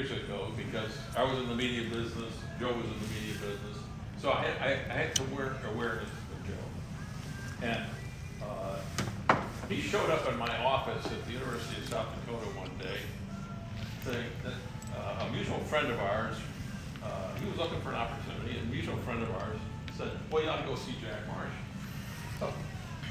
years ago because I was in the media business, Joe was in the media business, so I had to wear awareness for Joe. And he showed up in my office at the University of South Dakota one day saying that a mutual friend of ours, he was looking for an opportunity, and a mutual friend of ours said, well, you ought to go see Jack Marsh.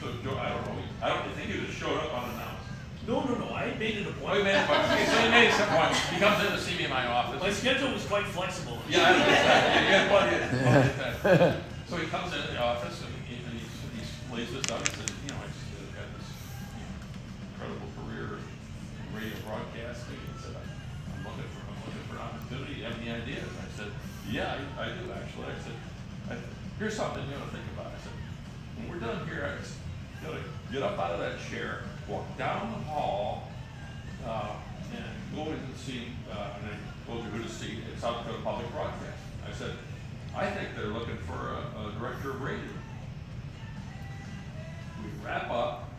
So Joe, I don't think he just showed up unannounced. No, I made an Oh, he appointment. made an appointment. So he made an appointment. He comes in to see me in my office. My schedule was quite flexible. Yeah, I understand. You got plenty of time. So he comes in the office and he lays this out. He says, I just had this incredible career in radio broadcasting. He said, I'm looking for an opportunity. Do you have any ideas? I said, yeah, I do actually. I said, here's something you ought to think about. I said, when we're done here, I just gotta get up out of that chair, walk down the hall, and go in and see, and I told you who to see at South Dakota Public Broadcast. I said, I think they're looking for a director of radio. We wrap up,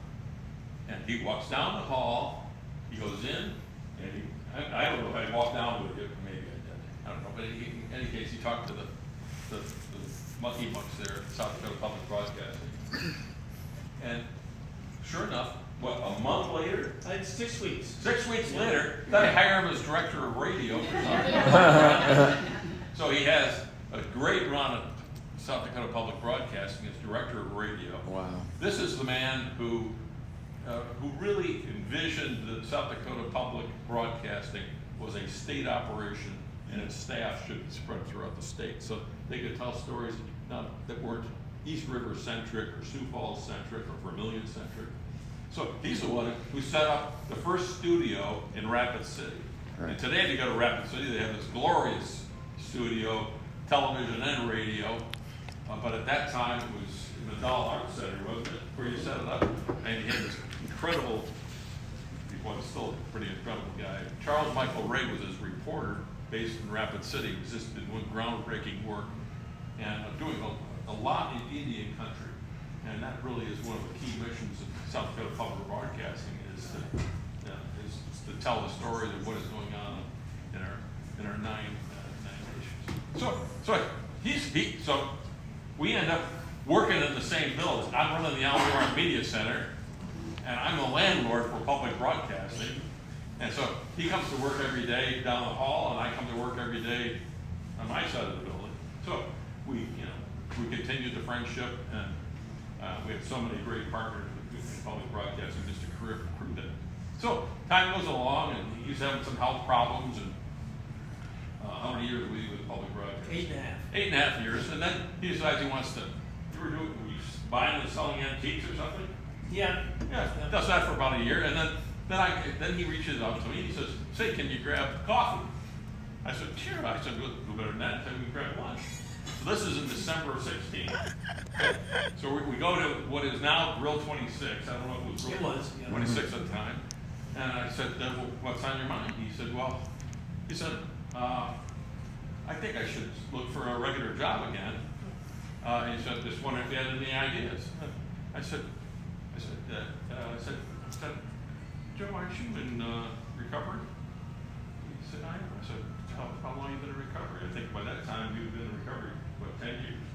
and he walks down the hall, he goes in, and I don't know if I walked down with you, maybe I did, I don't know, but in any case, he talked to the monkey bucks there at South Dakota Public Broadcasting. And sure enough, what, a month later? It's 6 weeks. 6 weeks later, they hire him as director of radio. So he has a great run at South Dakota Public Broadcasting as director of radio. Wow. This is the man who really envisioned that South Dakota Public Broadcasting was a state operation and its staff should spread throughout the state. So they could tell stories that weren't East River centric or Sioux Falls centric or Vermilion centric. So he's the one who set up the first studio in Rapid City. Right. And today if you go to Rapid City, they have this glorious studio, television and radio. But at that time it was in the Doll Art Center, wasn't it, where you set it up? And he had this incredible, he was still a pretty incredible guy. Charles Michael Ray was his reporter based in Rapid City. He was just doing groundbreaking work and doing a lot in Indian country. And that really is one of the key missions of South Dakota Public Broadcasting is to tell the stories of what is going on in our nine nations. So we end up working in the same building. I'm running the Albemarle Media Center, and I'm the landlord for public broadcasting. And so he comes to work every day down the hall, and I come to work every day on my side of the building. So we continued the friendship, and we had so many great partners in public broadcasting, just a career crew there. So time goes along, and he's having some health problems, and how many years were you with public broadcasting? 8.5. 8.5 years, and then he decides he wants to, were you buying and selling antiques or something? Yeah. Yeah, does that for about a year, and then he reaches out to me, he says, say, can you grab coffee? I said, sure. I said, go better than that, then we grab lunch. So this is in December of 16. So we go to what is now Grill 26. I don't know if it was Grill 26 at the time. And I said, well, what's on your mind? He said, I think I should look for a regular job again. And he said, just wondering if you had any ideas. I said, Joe, aren't you in recovery? He said, I am. I said, how long have you been in recovery? I think by that time you've been in recovery, what, 10 years?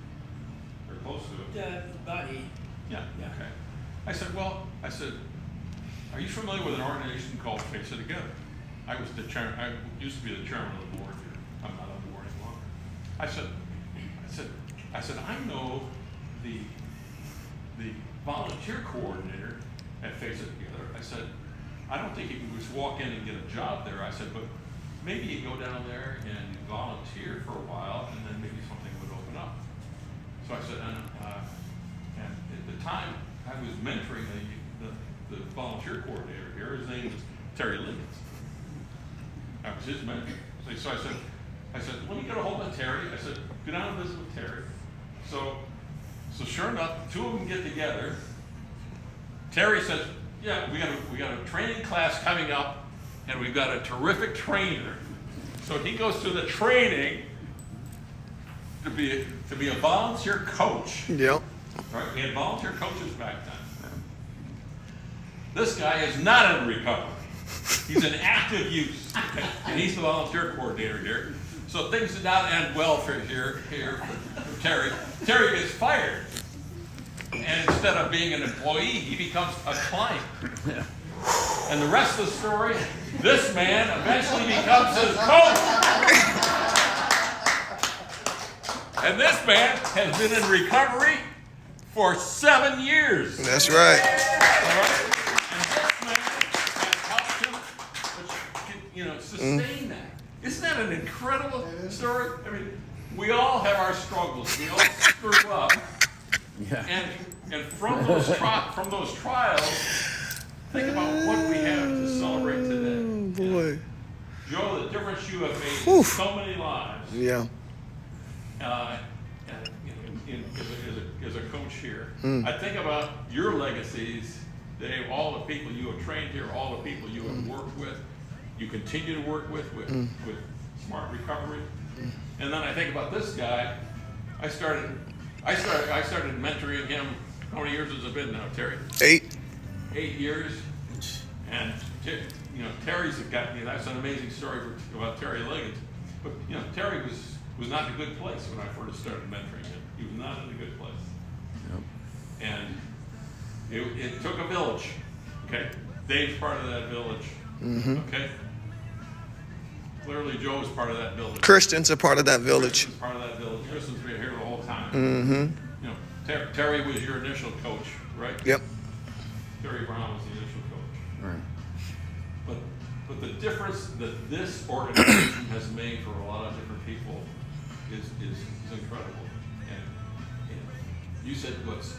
Or close to it? Yeah, about 8. Yeah, okay. I said, are you familiar with an organization called Face It Together? I used to be the chairman of the board here. I'm not on the board any longer. I said, I know the volunteer coordinator at Face It Together. I said, I don't think you can just walk in and get a job there. I said, but maybe you go down there and volunteer for a while, and then maybe something would open up. So I said, and at the time, I was mentoring the volunteer coordinator here. His name was Terry Liggins. I was his mentor. So I said, let me get a hold of Terry. I said, go down and visit with Terry. So sure enough, two of them get together. Terry says, yeah, we got a training class coming up, and we've got a terrific trainer. So he goes through the training to be a volunteer coach. Yep. Right? We had volunteer coaches back then. This guy is not in recovery. He's in active use, and he's the volunteer coordinator here. So things did not end well for Terry. Terry gets fired, and instead of being an employee, he becomes a client. And the rest of the story, this man eventually becomes his coach. And this man has been in recovery for 7 years. That's right. All right? And this man has helped him, sustain that. Isn't that an incredible story? I mean, we all have our struggles. We all screw up. Yeah. And from those trials, think about what we have to celebrate today. Boy. Joe, the difference you have made Whew. in so many lives. Yeah. As a coach here, I think about your legacies, Dave, all the people you have trained here, all the people you have worked with, you continue to work with Smart Recovery. And then I think about this guy. I started mentoring him. How many years has it been now, Terry? 8. 8 years. And Terry's got that's an amazing story about Terry Liggins. But Terry was not in a good place when I first started mentoring him. He was not in a good place. Yep. And it took a village. Okay, Dave's part of that village. Okay. Clearly, Joe's part of that village. Christians are part of that village. Christian's part of that village. Kristen's been here the whole time. Terry was your initial coach, right? Yep. Terry Brown was the initial coach. Right. But the difference that this organization has made for a lot of different people is incredible. And you said what's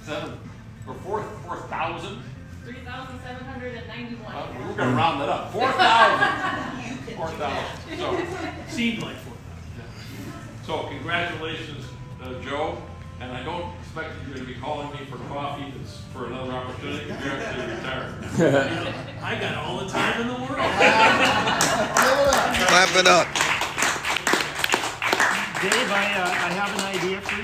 7 or 4,000? 3,791. We're going to round that up. 4,000. 4,000. So, Seemed like 4,000. so congratulations, Joe. And I don't expect you to be calling me for coffee for another opportunity. You're actually retired. I got all the time in the world. Clap it up. Dave, I have an idea for you.